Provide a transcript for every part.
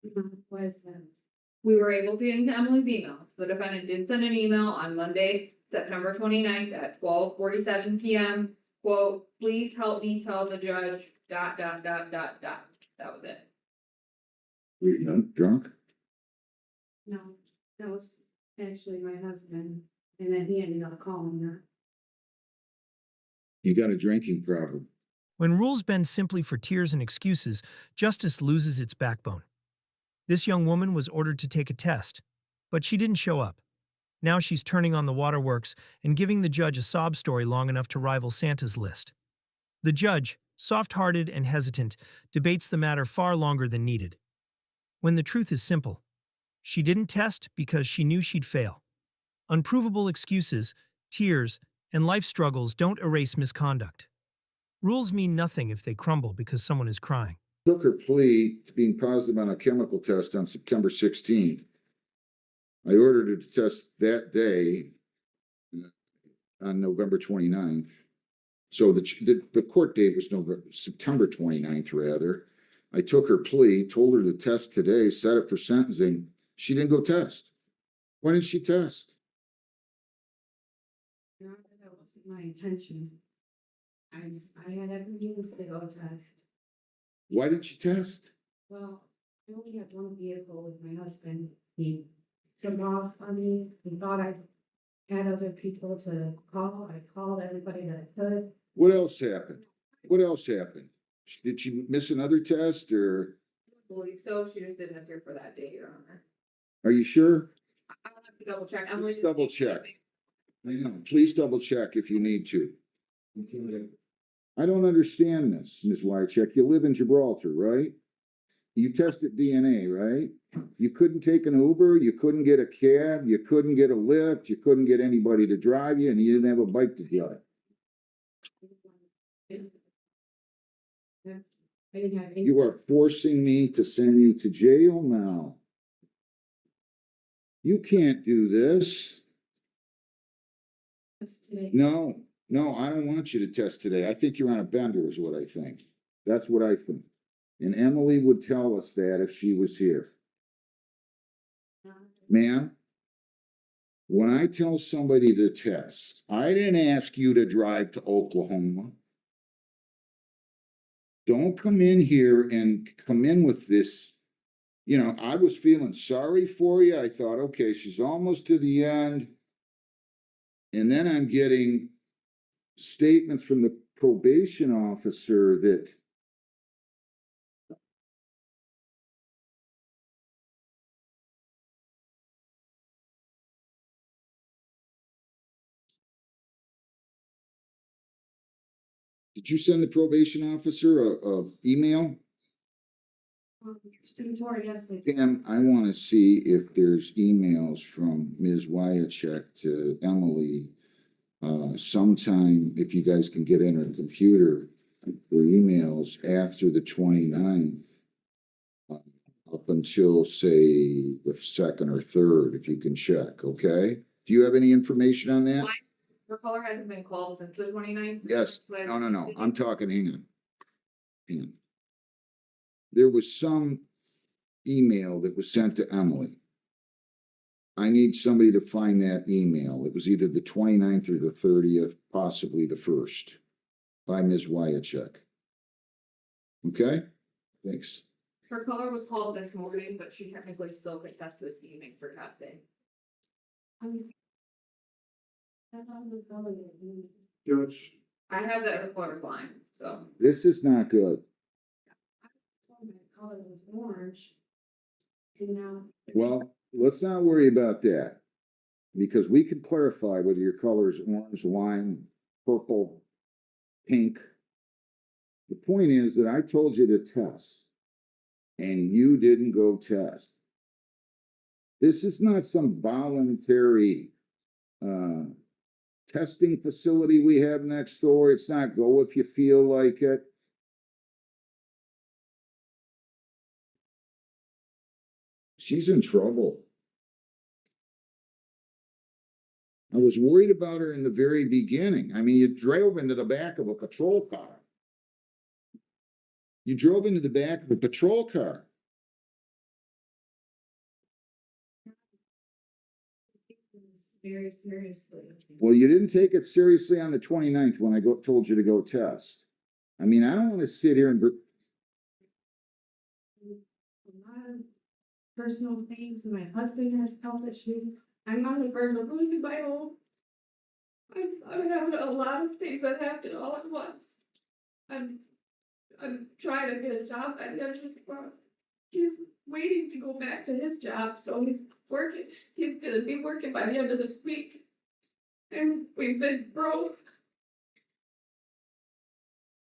What is that? We were able to get into Emily's emails. The defendant did send an email on Monday, September 29th at 12:47 PM. Quote, please help me tell the judge, dot, dot, dot, dot, dot. That was it. Were you drunk? No, that was actually my husband, and then he ended up calling her. You got a drinking problem. When rules bend simply for tears and excuses, justice loses its backbone. This young woman was ordered to take a test, but she didn't show up. Now she's turning on the waterworks and giving the judge a sob story long enough to rival Santa's list. The judge, soft-hearted and hesitant, debates the matter far longer than needed. When the truth is simple, she didn't test because she knew she'd fail. Unprovable excuses, tears, and life struggles don't erase misconduct. Rules mean nothing if they crumble because someone is crying. Took her plea to being positive on a chemical test on September 16th. I ordered her to test that day on November 29th. So the court date was September 29th, rather. I took her plea, told her to test today, set it for sentencing. She didn't go test. Why didn't she test? Your Honor, that wasn't my intention. I had every means to go test. Why didn't she test? Well, I only had one vehicle with my husband. He jumped off on me. He thought I had other people to call. I called everybody that I could. What else happened? What else happened? Did she miss another test, or I believe so. She just didn't appear for that date, Your Honor. are you sure? I'll have to double check. Emily Let's double check. I know. Please double check if you need to. I don't understand this, Ms. Wycheck. You live in Gibraltar, right? You tested DNA, right? You couldn't take an Uber, you couldn't get a cab, you couldn't get a Lyft, you couldn't get anybody to drive you, and you didn't have a bike to drive. I didn't have any. You are forcing me to send you to jail now. You can't do this. tests today. No, I don't want you to test today. I think you're on a bender is what I think. That's what I think. And Emily would tell us that if she was here. Ma'am, when I tell somebody to test, I didn't ask you to drive to Oklahoma. Don't come in here and come in with this. You know, I was feeling sorry for you. I thought, okay, she's almost to the end. And then I'm getting statements from the probation officer that did you send the probation officer a email? Victoria, yes, I Pam, I want to see if there's emails from Ms. Wyachek to Emily. Sometime, if you guys can get in her computer or emails after the 29th, up until say the 2nd or 3rd, if you can check, okay? Do you have any information on that? Her caller hasn't been called since the 29th. Yes, no, I'm talking, hang on. There was some email that was sent to Emily. I need somebody to find that email. It was either the 29th or the 30th, possibly the 1st, by Ms. Wyachek. Okay, thanks. Her caller was called this morning, but she technically still could test this evening for testing. Judge. I have the her caller's line, so. This is not good. my color was orange. And now. Well, let's not worry about that. Because we could clarify whether your color is orange, lime, purple, pink. The point is that I told you to test. And you didn't go test. This is not some voluntary testing facility we have next door. It's not go if you feel like it. She's in trouble. I was worried about her in the very beginning. I mean, you drove into the back of a patrol car. You drove into the back of a patrol car. this very seriously. Well, you didn't take it seriously on the 29th when I told you to go test. I mean, I don't wanna sit here and, A lot of personal things, my husband has health issues, I'm on the verge of losing my home. I'm having a lot of things that happen all at once. I'm trying to get a job at the end of this month. He's waiting to go back to his job, so he's gonna be working by the end of this week. And we've been broke.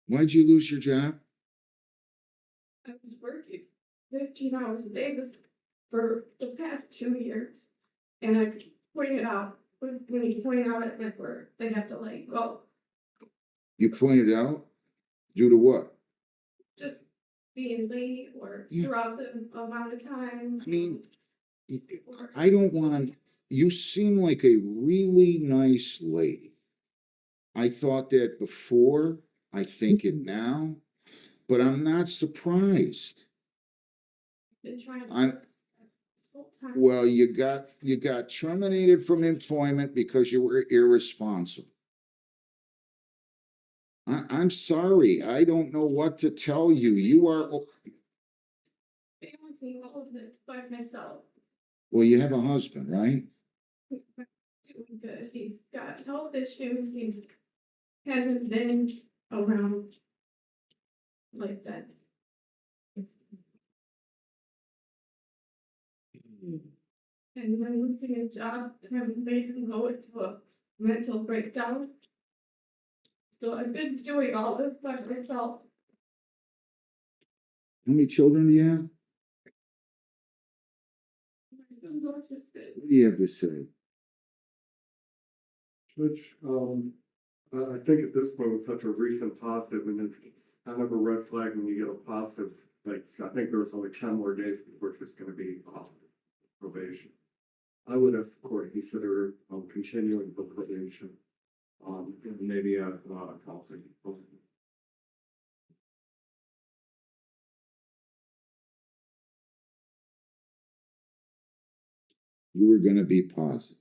why'd you lose your job? I was working 15 hours a day for the past 2 years. And I pointed out, when you point out at network, they have to let go. You pointed out? Due to what? Just being late or Yeah. throughout the amount of time. I mean, I don't wanna, you seem like a really nice lady. I thought that before, I think it now, but I'm not surprised. Been trying to. I'm- work this whole time. Well, you got terminated from employment because you were irresponsible. I'm sorry, I don't know what to tell you. You are, Balancing all of this by myself. well, you have a husband, right? Doing good. He's got health issues. Hasn't been around like that. And when losing his job, having made him go into a mental breakdown. So I've been doing all this by myself. How many children do you have? My son's autistic. What do you have to say? Which, I think at this point, with such a recent positive, and it's kind of a red flag when you get a positive, like, I think there's only 10 more days before it's just gonna be probation. I would ask the court to consider, continuing the probation, and maybe a counseling. You were gonna be positive.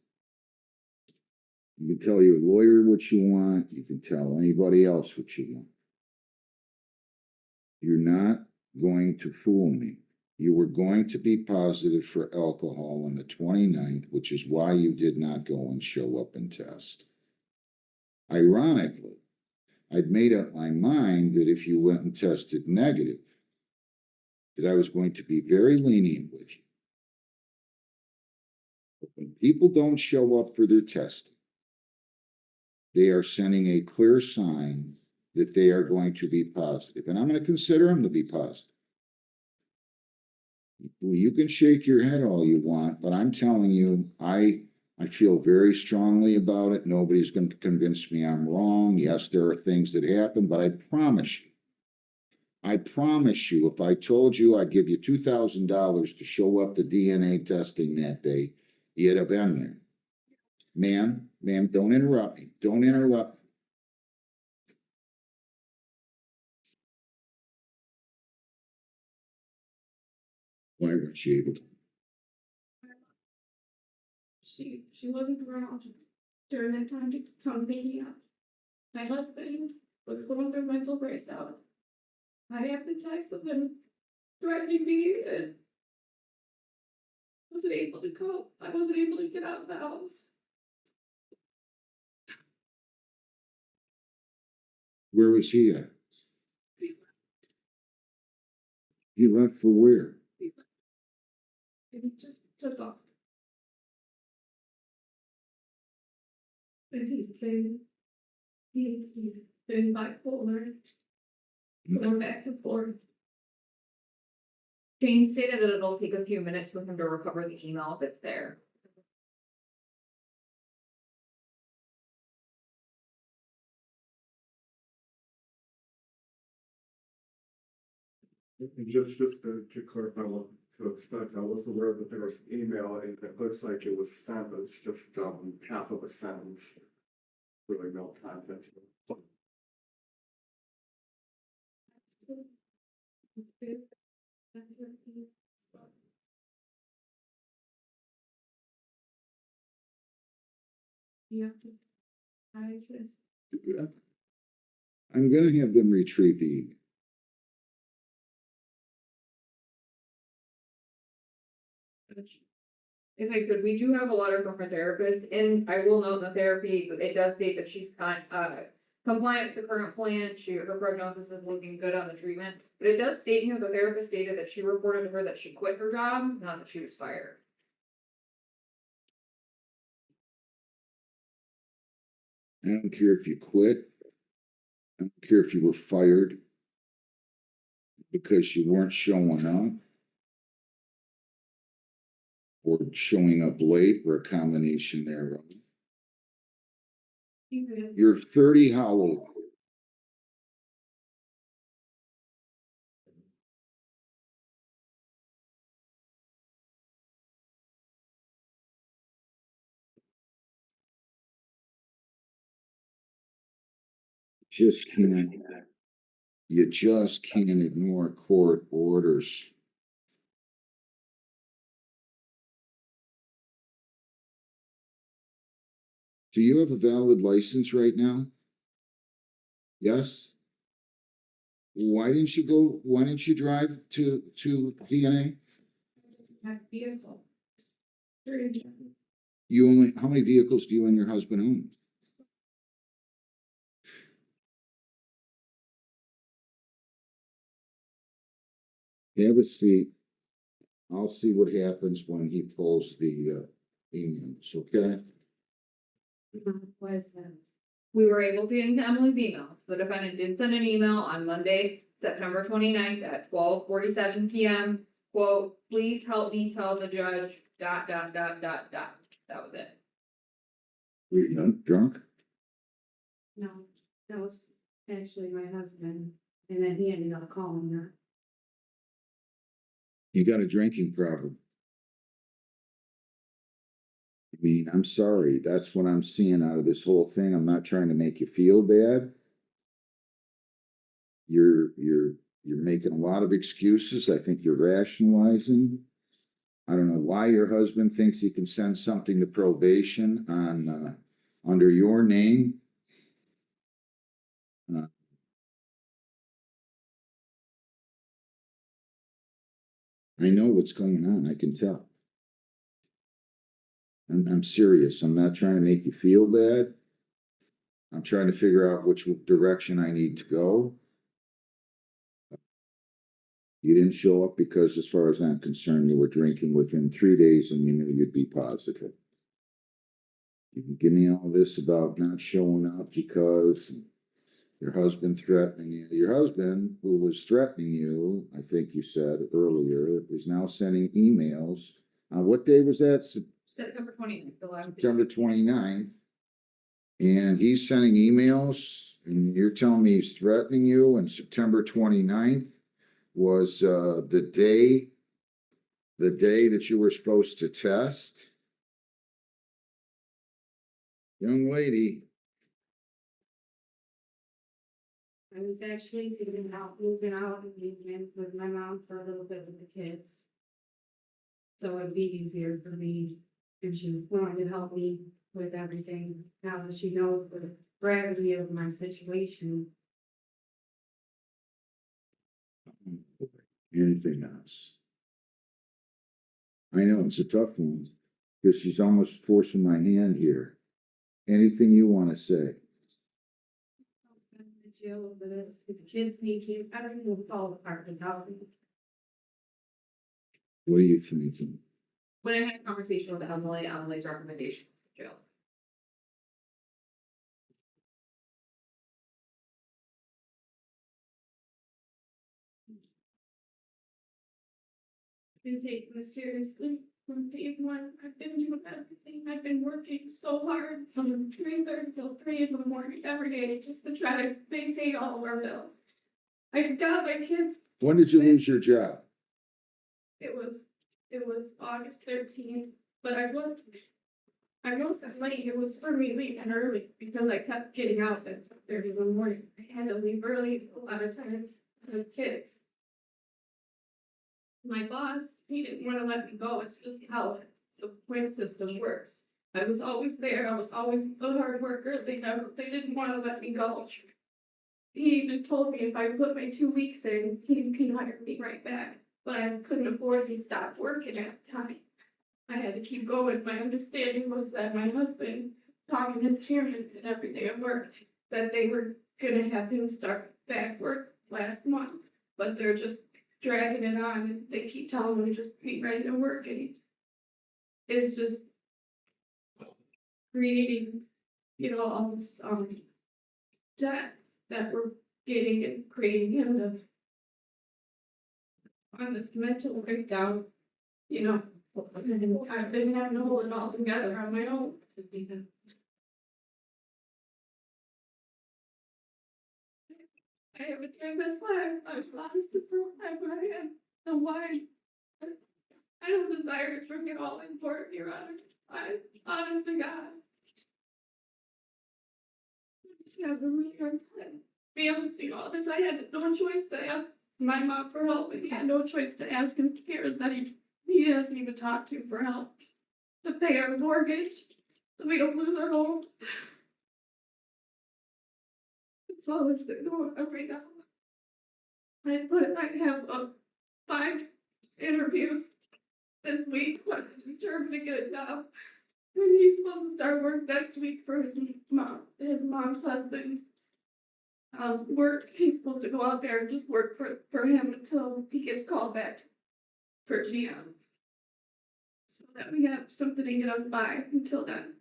You can tell your lawyer what you want, you can tell anybody else what you want. You're not going to fool me. You were going to be positive for alcohol on the 29th, which is why you did not go and show up and test. Ironically, I'd made up my mind that if you went and tested negative, that I was going to be very lenient with you. But when people don't show up for their testing, they are sending a clear sign that they are going to be positive, and I'm going to consider them to be positive. Well, you can shake your head all you want, but I'm telling you, I feel very strongly about it. Nobody's going to convince me I'm wrong. Yes, there are things that happen, but I promise you, if I told you I'd give you $2,000 to show up to DNA testing that day, you'd have been there. Ma'am, don't interrupt me. Don't interrupt. Why weren't you able to? She wasn't around during that time to come pick me up. My husband was going through mental breakdown. I have the text of him threatening me and wasn't able to cope. I wasn't able to get out of the house. Where was he at? He left for where? And he just took off. And he's been bipolar, going back and forth. Jane stated that it'll take a few minutes for him to recover the email if it's there. And just to clarify what to expect, I was aware that there was email, and it looks like it was sent, but it's just, half of a sentence. Really no content. Yeah. I just, I'm gonna have them retrieve the email. If I could, we do have a letter from her therapist, and I will note in the therapy, but it does state that she's compliant with the current plan, her prognosis is looking good on the treatment. But it does state here, the therapist stated that she reported to her that she quit her job, not that she was fired. I don't care if you quit. I don't care if you were fired because you weren't showing up or showing up late, or a combination thereof. even if You're 30, how old? Just can't, you just can't ignore court orders. Do you have a valid license right now? Yes? Why didn't you drive to DNA? have a vehicle. Very You only, how many vehicles do you and your husband own? Have a seat. I'll see what happens when he pulls the emails, okay? Why is that? We were able to get into Emily's emails. The defendant did send an email on Monday, September 29th at 12:47 PM. Quote, please help me tell the judge, dot, dot, dot, dot, dot. That was it. Were you drunk? No, that was actually my husband, and then he ended up calling her. You got a drinking problem. I mean, I'm sorry, that's what I'm seeing out of this whole thing. I'm not trying to make you feel bad. You're making a lot of excuses. I think you're rationalizing. I don't know why your husband thinks he can send something to probation on, under your name. I know what's going on, I can tell. I'm serious, I'm not trying to make you feel bad. I'm trying to figure out which direction I need to go. You didn't show up because, as far as I'm concerned, you were drinking within 3 days and you knew you'd be positive. You can give me all this about not showing up because your husband threatening you. Your husband, who was threatening you, I think you said earlier, is now sending emails. On what day was that? September 29th, the last. September 29th. And he's sending emails and you're telling me he's threatening you, and September 29th was the day that you were supposed to test. Young lady, I was actually moving out and leaving in with my mom for a little bit with the kids. So it'd be easier for me if she's willing to help me with everything, now that she knows the gravity of my situation. anything else? I know it's a tough one because she's almost forcing my hand here. Anything you want to say? The jail over this, if the kids need you, I don't even fall apart the house. What are you thinking? When I had a conversation with Emily, Emily's recommendations to jail. Been taking this seriously from day one. I've been doing everything. I've been working so hard from 3:30 till 3 in the morning every day just to try to maintain all of our bills. I got my kids. When did you lose your job? It was August 13th, but I wasn't late. It was for me leaving early because I kept getting out at 30 in the morning. I had to leave early a lot of times with kids. My boss, he didn't want to let me go. It's just how the point system works. I was always there. I was always a hard worker. They didn't want to let me go. He even told me if I put my 2 weeks in, he hired me right back. But I couldn't afford to stop working at the time. I had to keep going. My understanding was that my husband, talking to his chairman and every day at work, that they were gonna have him start back work last month. But they're just dragging it on and they keep telling him just be ready to work and it's just creating, all this debt that we're getting and creating him to on this mental breakdown, and I've been having to hold it all together on my own. I have a time, that's why I was honest the first time when I had the why. I don't desire to drink it all in court, Your Honor. I, honest to God. I just have a really hard time balancing all this. I had no choice to ask my mom for help, and he had no choice to ask his peers that he hasn't even talked to for help to pay our mortgage, so we don't lose our home. That's all it's doing every now. I have 5 interviews this week, but I'm determined to get a job. And he's supposed to start work next week for his mom's husband's work. He's supposed to go out there and just work for him until he gets called back for GM. So that we have something to get us by until then.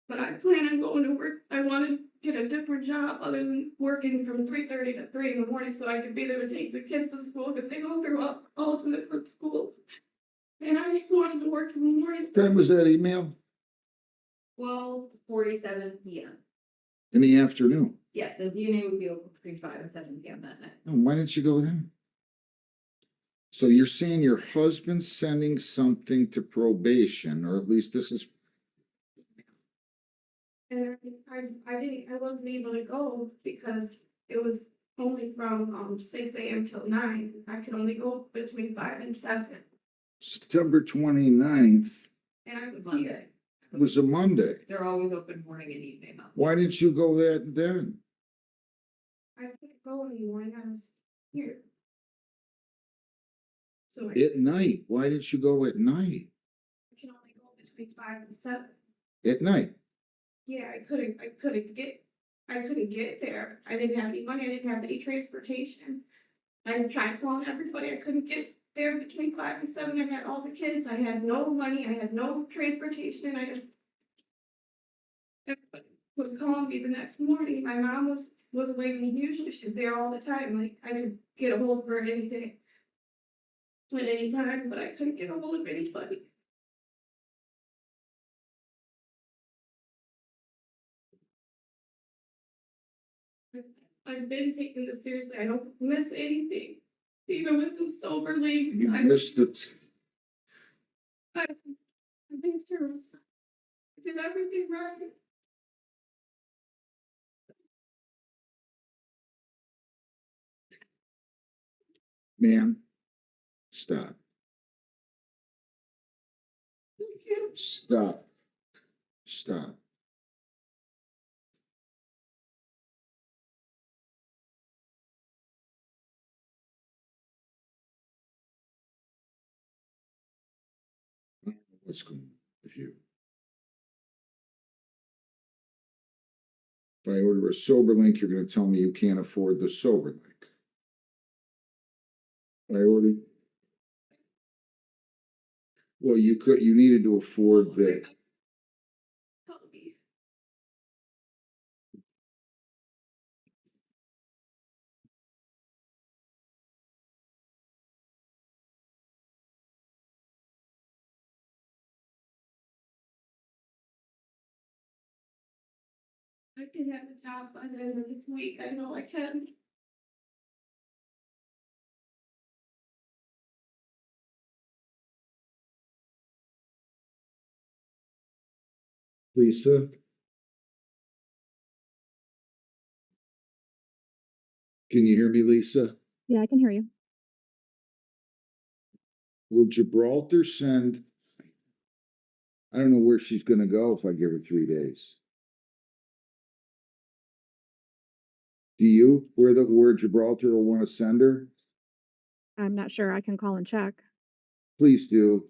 But I plan on going to work. I want to get a different job other than working from 3:30 to 3 in the morning so I can be there to take the kids to school because they go through all the different schools. And I wanted to work in the morning. What time was that email? 12:47 PM. In the afternoon? Yes, the DNA would be open between 5 and 7 PM that night. Oh, why didn't you go then? So you're saying your husband's sending something to probation, or at least this is, And I wasn't able to go because it was only from 6 AM till 9. I could only go between 5 and 7. September 29th. And I was Monday. here. It was a Monday. They're always open morning and evening. Why didn't you go that then? I couldn't go anymore and I was here. So I At night? Why didn't you go at night? can only go between 5 and 7. At night? Yeah, I couldn't get there. I didn't have any money, I didn't have any transportation. I tried calling everybody, I couldn't get there between 5 and 7. I had all the kids, I had no money, I had no transportation, everybody was calling me the next morning. My mom was waiting, usually she's there all the time, like I could get a hold of her at anything. At any time, but I couldn't get a hold of anybody. I've been taking this seriously. I don't miss anything. Even with the sober league, You missed it. I've been curious. I did everything right. Man, stop. Thank you. Stop. Stop. What's going on with you? If I order a sober link, you're gonna tell me you can't afford the sober link. I ordered. Well, you needed to afford the. Help me. I can have a job by the end of this week. I know I can. Lisa? Can you hear me, Lisa? Yeah, I can hear you. Will Gibraltar send I don't know where she's gonna go if I give her 3 days. Do you, where Gibraltar will wanna send her? I'm not sure. I can call and check. Please do.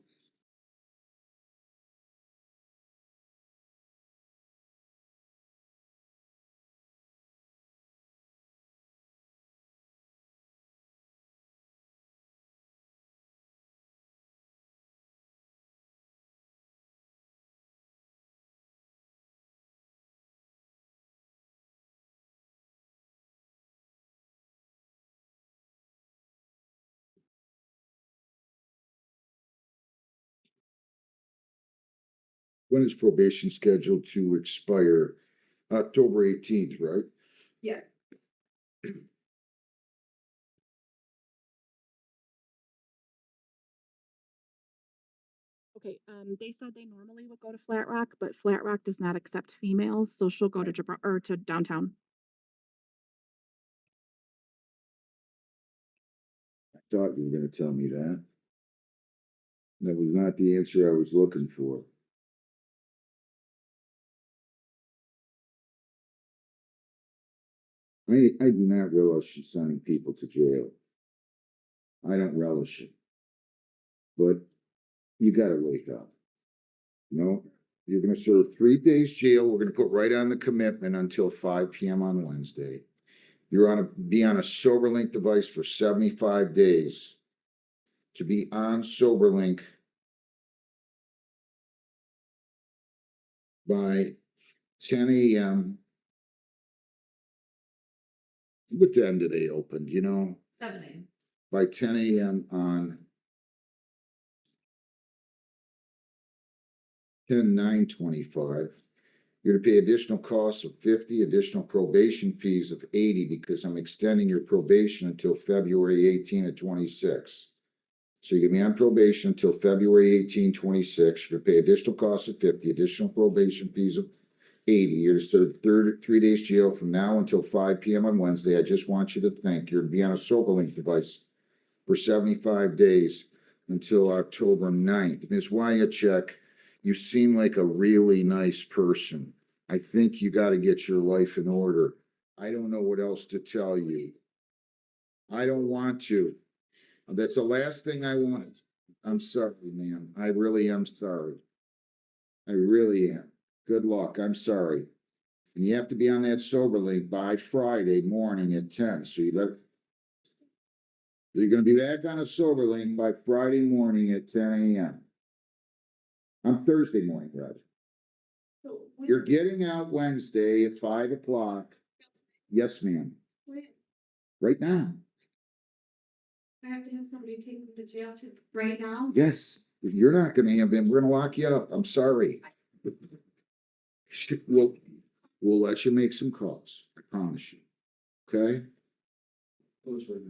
When is probation scheduled to expire? October 18th, right? Yes. Okay, they said they normally would go to Flat Rock, but Flat Rock does not accept females, so she'll go to or to downtown. I thought you were gonna tell me that. That was not the answer I was looking for. I do not relish in sending people to jail. I don't relish it. But you gotta wake up. No, you're gonna serve 3 days jail. We're gonna put right on the commitment until 5 p.m. on Wednesday. You're be on a SoberLink device for 75 days. To be on SoberLink by 10 a.m. What time do they open? You know, 7 a.m. by 10 a.m. on 10/9/25. You're to pay additional costs of 50, additional probation fees of 80 because I'm extending your probation until February 18 of 26. So you're gonna be on probation until February 18, 26. You're gonna pay additional costs of 50, additional probation fees of 80. You're to serve 3 days jail from now until 5 p.m. on Wednesday. I just want you to think you're to be on a SoberLink device for 75 days until October 9th. Ms. Wyachek, you seem like a really nice person. I think you got to get your life in order. I don't know what else to tell you. I don't want to. That's the last thing I wanted. I'm sorry, ma'am. I really am sorry. I really am. Good luck. I'm sorry. And you have to be on that SoberLink by Friday morning at 10. So you better. You're gonna be back on a SoberLink by Friday morning at 10 a.m. On Thursday morning, Roger. So You're getting out Wednesday at 5 o'clock. Yes, ma'am. Right now. I have to have somebody take me to jail right now. Yes. You're not gonna have them. We're gonna lock you up. I'm sorry. We'll let you make some calls. I promise you. Okay? Those were-